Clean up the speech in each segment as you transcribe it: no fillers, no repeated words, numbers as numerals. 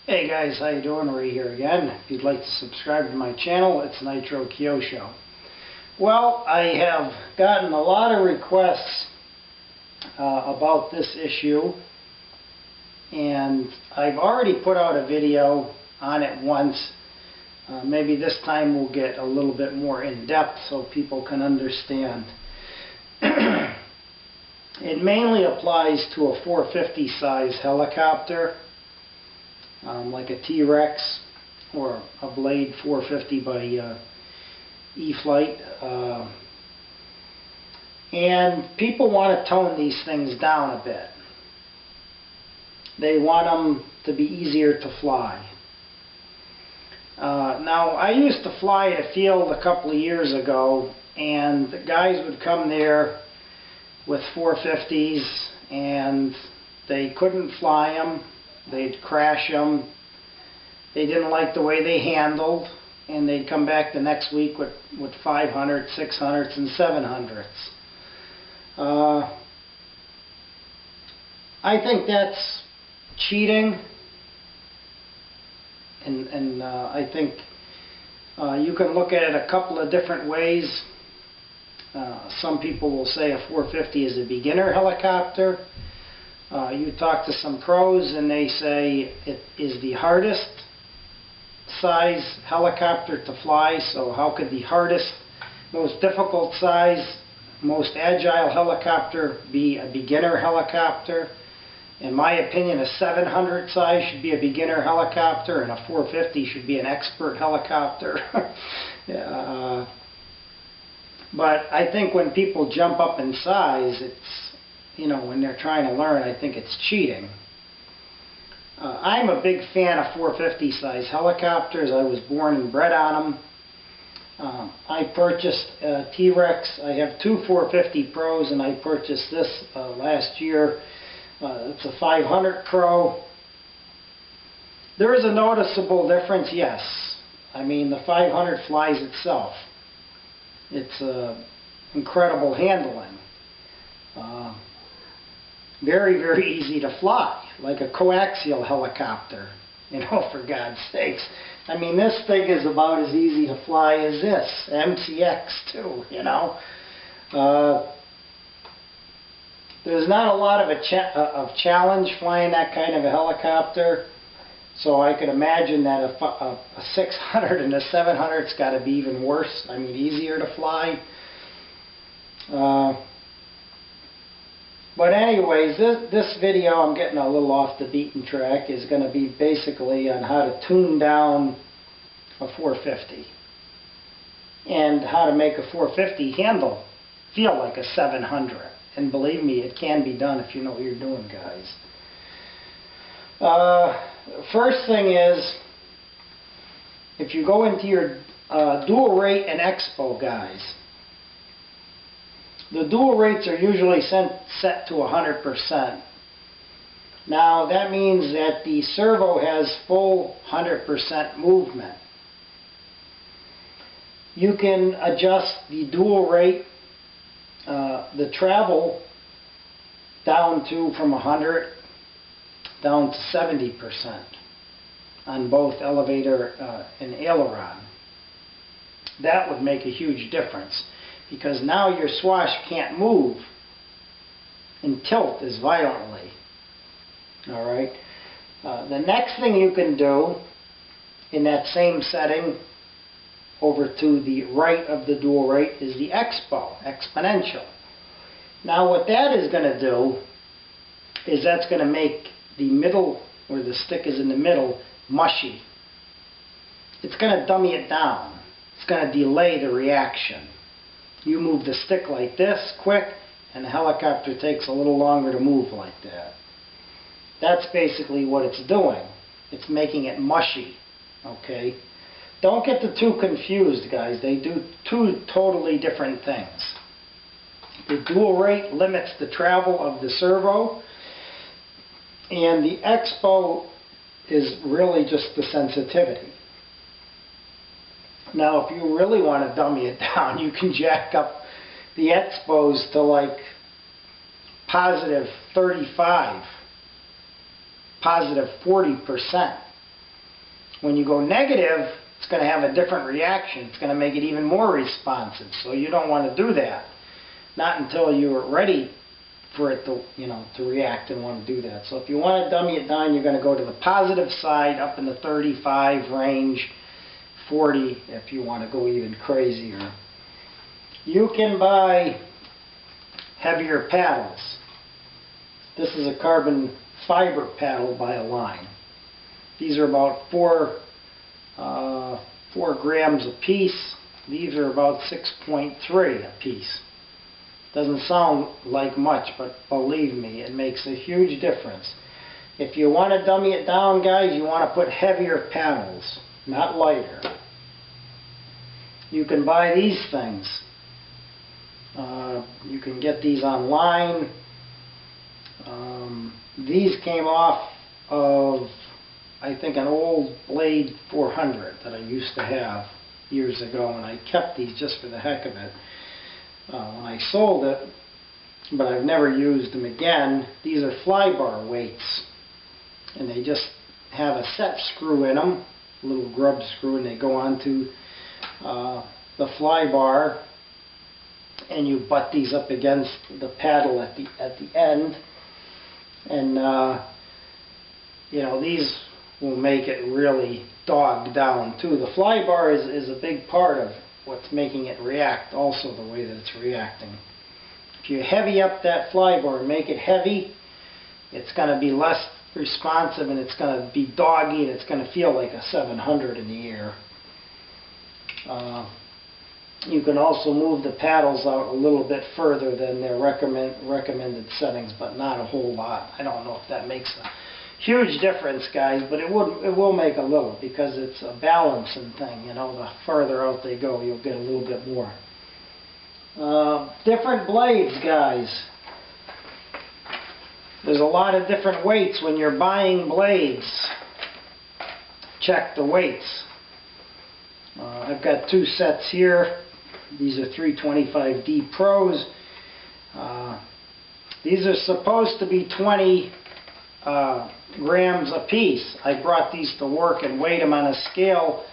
Hey guys, how you doing? Ray here again. If you'd like to subscribe to my channel, it's Nitro Kyosho. Well, I have gotten a lot of requests about this issue, and I've already put out a video on it once. Maybe this time we'll get a little bit more in-depth so people can understand. It mainly applies to a 450 size helicopter. Like a T-Rex or a Blade 450 by E-Flight. And people want to tone these things down a bit. They want them to be easier to fly. Now, I used to fly at a field a couple of years ago, and the guys would come there with 450s, and they couldn't fly them. They'd crash them. They didn't like the way they handled, and they'd come back the next week with 500s, 600s, and 700s. I think that's cheating, and I think you can look at it a couple of different ways. Some people will say a 450 is a beginner helicopter. You talk to some pros and they say it is the hardest size helicopter to fly, so how could the hardest, most difficult size, most agile helicopter be a beginner helicopter? In my opinion, a 700 size should be a beginner helicopter, and a 450 should be an expert helicopter. But I think when people jump up in size, it's, you know, when they're trying to learn, I think it's cheating. I'm a big fan of 450 size helicopters. I was born and bred on them. I purchased a T-Rex. I have two 450 Pros, and I purchased this last year. It's a 500 Pro. There is a noticeable difference, yes. I mean, the 500 flies itself. It's incredible handling. Very, very easy to fly, like a coaxial helicopter, you know, for God's sakes. I mean, this thing is about as easy to fly as this, MCX too, you know. There's not a lot of challenge flying that kind of a helicopter, so I could imagine that a 600 and a 700's got to be even worse, I mean, easier to fly. But anyways, this video, I'm getting a little off the beaten track, is going to be basically on how to tune down a 450 and how to make a 450 handle feel like a 700. And believe me, it can be done if you know what you're doing, guys. First thing is, if you go into your dual rate and Expo, guys, the dual rates are usually set to 100%. Now that means that the servo has full 100% movement. You can adjust the dual rate, the travel, down to from 100 down to 70% on both elevator and aileron. That would make a huge difference, because now your swash can't move and tilt as violently. Alright? The next thing you can do in that same setting over to the right of the dual rate is the Expo Exponential. Now what that is going to do is that's going to make the middle, where the stick is in the middle, mushy. It's going to dummy it down. It's going to delay the reaction. You move the stick like this, quick, and the helicopter takes a little longer to move like that. That's basically what it's doing. It's making it mushy, okay? Don't get the two confused, guys. They do two totally different things. The dual rate limits the travel of the servo, and the Expo is really just the sensitivity. Now, if you really want to dummy it down, you can jack up the Expos to like positive 35, positive 40%. When you go negative, it's going to have a different reaction. It's going to make it even more responsive. So you don't want to do that. Not until you're ready for it to, to react and want to do that. So if you want to dummy it down, you're going to go to the positive side up in the 35 range, 40 if you want to go even crazier. You can buy heavier paddles. This is a carbon fiber paddle by Align. These are about 4 grams a piece. These are about 6.3 a piece. Doesn't sound like much, but believe me, it makes a huge difference. If you want to dummy it down, guys, you want to put heavier paddles, not lighter. You can buy these things. You can get these online. These came off of, I think, an old Blade 400 that I used to have years ago, and I kept these just for the heck of it when I sold it, but I've never used them again. These are fly bar weights, and they just have a set screw in them, a little grub screw, and they go onto the fly bar, and you butt these up against the paddle at the end, and these will make it really dog down too. The fly bar is a big part of what's making it react, also the way that it's reacting. If you heavy up that fly bar and make it heavy, it's going to be less responsive, and it's going to be doggy, and it's going to feel like a 700 in the air. You can also move the paddles out a little bit further than their recommended settings, but not a whole lot. I don't know if that makes a huge difference, guys, but it will make a little, because it's a balancing thing. The farther out they go, you'll get a little bit more. Different blades, guys. There's a lot of different weights when you're buying blades. Check the weights. I've got 2 sets here. These are 325D Pros. These are supposed to be 20 grams a piece. I brought these to work and weighed them on a scale,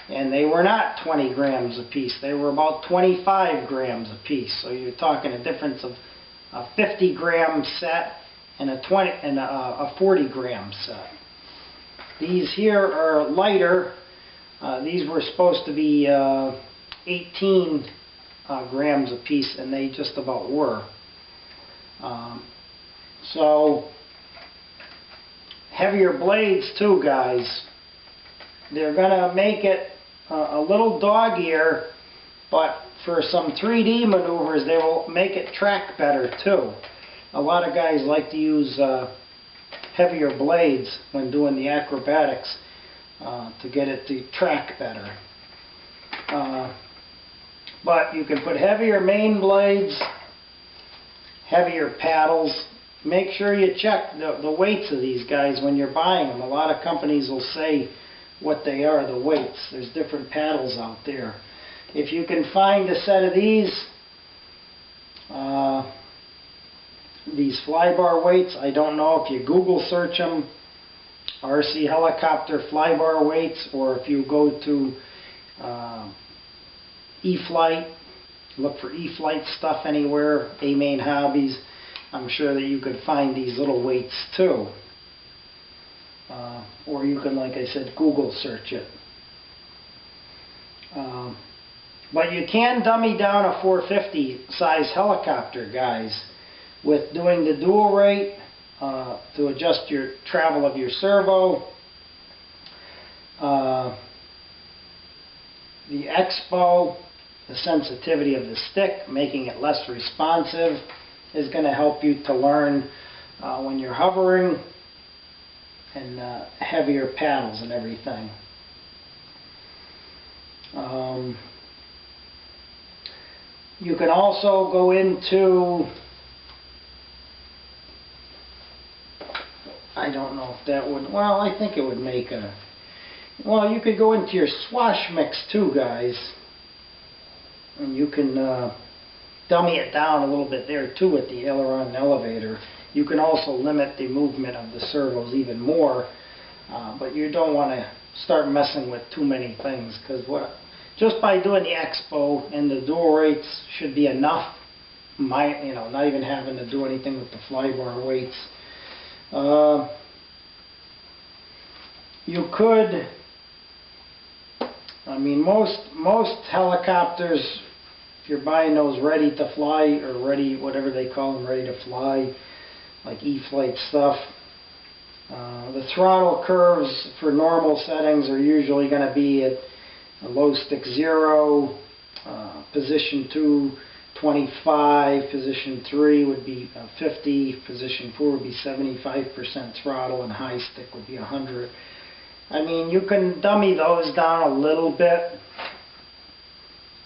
and they were not 20 grams a piece. They were about 25 grams a piece. So you're talking a difference of a 50 gram set and a 40 gram set. These here are lighter. These were supposed to be 18 grams a piece, and they just about were. So heavier blades too, guys. They're going to make it a little doggier, but for some 3D maneuvers, they will make it track better too. A lot of guys like to use heavier blades when doing the acrobatics to get it to track better. But you can put heavier main blades, heavier paddles. Make sure you check the weights of these guys when you're buying them. A lot of companies will say what they are, the weights. There's different paddles out there. If you can find a set of these flybar weights, I don't know if you Google search them, RC helicopter flybar weights, or if you go to E-Flight, look for E-Flight stuff anywhere, A-Main Hobbies, I'm sure that you could find these little weights too. Or you can, like I said, Google search it. But you can dummy down a 450 size helicopter, guys, with doing the dual rate to adjust your travel of your servo. The Expo, the sensitivity of the stick, making it less responsive, is going to help you to learn when you're hovering, and heavier paddles and everything. You can also go into, I don't know if that would, well, I think it would make a, well, you could go into your swash mix too, guys, and you can dummy it down a little bit there too with the aileron and elevator. You can also limit the movement of the servos even more, but you don't want to start messing with too many things, because just by doing the Expo and the dual rates should be enough. Not even having to do anything with the fly bar weights. You could, most helicopters, if you're buying those ready to fly, or ready, whatever they call them, ready to fly, like E-flite stuff, the throttle curves for normal settings are usually going to be at a low stick 0, position 2, 25, position 3 would be 50, position 4 would be 75% throttle, and high stick would be 100. You can dummy those down a little bit.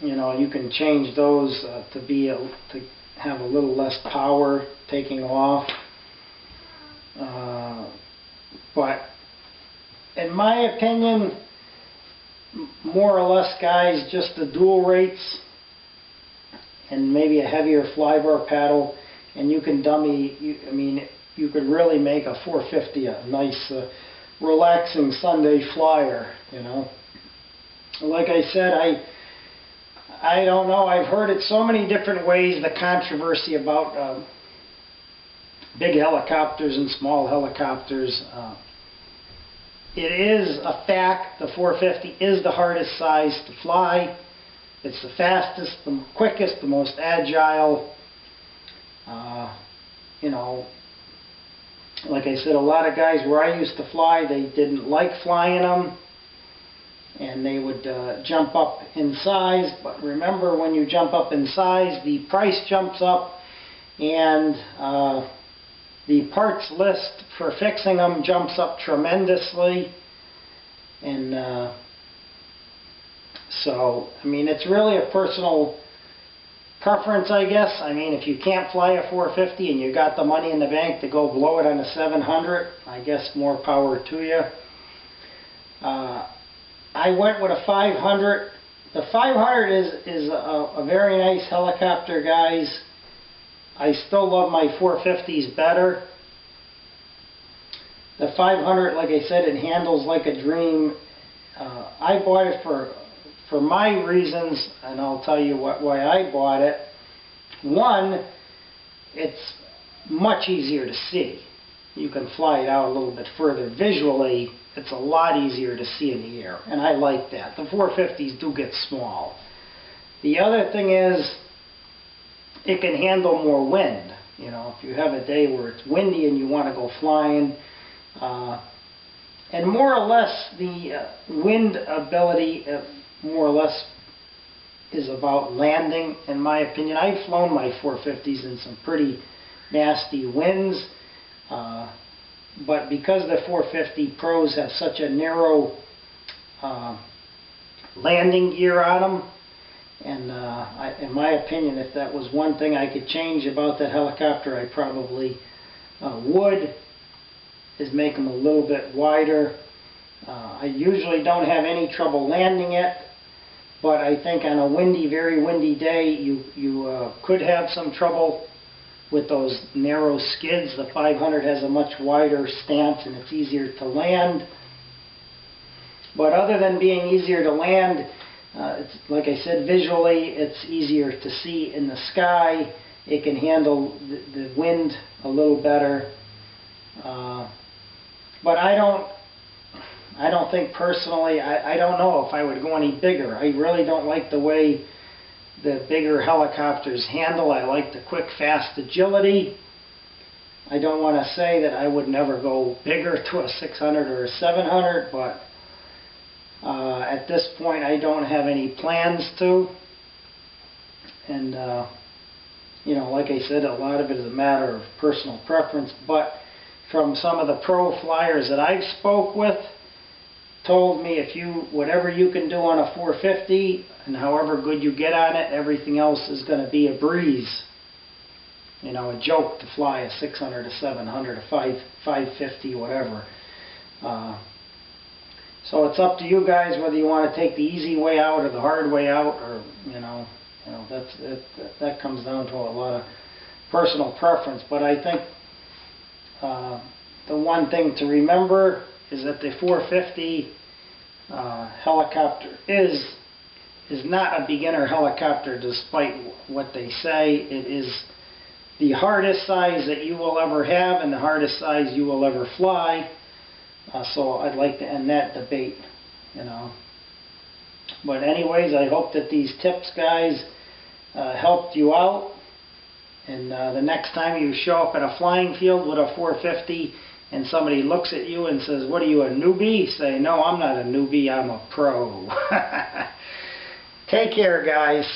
You can change those to have a little less power taking off. But in my opinion, more or less, guys, just the dual rates and maybe a heavier flybar paddle, and you can dummy. You could really make a 450 a nice, relaxing Sunday flyer. Like I said, I don't know. I've heard it so many different ways. The controversy about big helicopters and small helicopters. It is a fact the 450 is the hardest size to fly. It's the fastest, the quickest, the most agile. Like I said, a lot of guys where I used to fly, they didn't like flying them, and they would jump up in size. But remember, when you jump up in size, the price jumps up, and the parts list for fixing them jumps up tremendously. And so, it's really a personal preference, I guess. If you can't fly a 450 and you got the money in the bank to go blow it on a 700, I guess more power to you. I went with a 500. The 500 is a very nice helicopter, guys. I still love my 450s better. The 500, like I said, it handles like a dream. I bought it for my reasons, and I'll tell you why I bought it. One, it's much easier to see. You can fly it out a little bit further. Visually, it's a lot easier to see in the air, and I like that. The 450s do get small. The other thing is, it can handle more wind. If you have a day where it's windy and you want to go flying, and more or less the wind ability, more or less, is about landing, in my opinion. I've flown my 450s in some pretty nasty winds, but because the 450 Pros have such a narrow landing gear on them, and in my opinion, if that was one thing I could change about that helicopter, I probably would, is make them a little bit wider. I usually don't have any trouble landing it, but I think on a windy, very windy day, you could have some trouble with those narrow skids. The 500 has a much wider stance and it's easier to land. But other than being easier to land, it's, like I said, visually it's easier to see in the sky. It can handle the wind a little better. But I don't think personally, I don't know if I would go any bigger. I really don't like the way the bigger helicopters handle. I like the quick, fast agility. I don't want to say that I would never go bigger to a 600 or a 700, but at this point I don't have any plans to. And like I said, a lot of it is a matter of personal preference, but from some of the pro flyers that I've spoke with, told me whatever you can do on a 450 and however good you get on it, everything else is going to be a breeze. A joke to fly a 600, a 700, a 550, whatever. So it's up to you guys whether you want to take the easy way out or the hard way out, or that comes down to a lot of personal preference. But I think the one thing to remember is that the 450 helicopter is not a beginner helicopter, despite what they say. It is the hardest size that you will ever have and the hardest size you will ever fly. So I'd like to end that debate, you know. But anyways, I hope that these tips, guys, helped you out. And the next time you show up at a flying field with a 450 and somebody looks at you and says, "What are you, a newbie?" Say, "No, I'm not a newbie, I'm a pro." Take care, guys.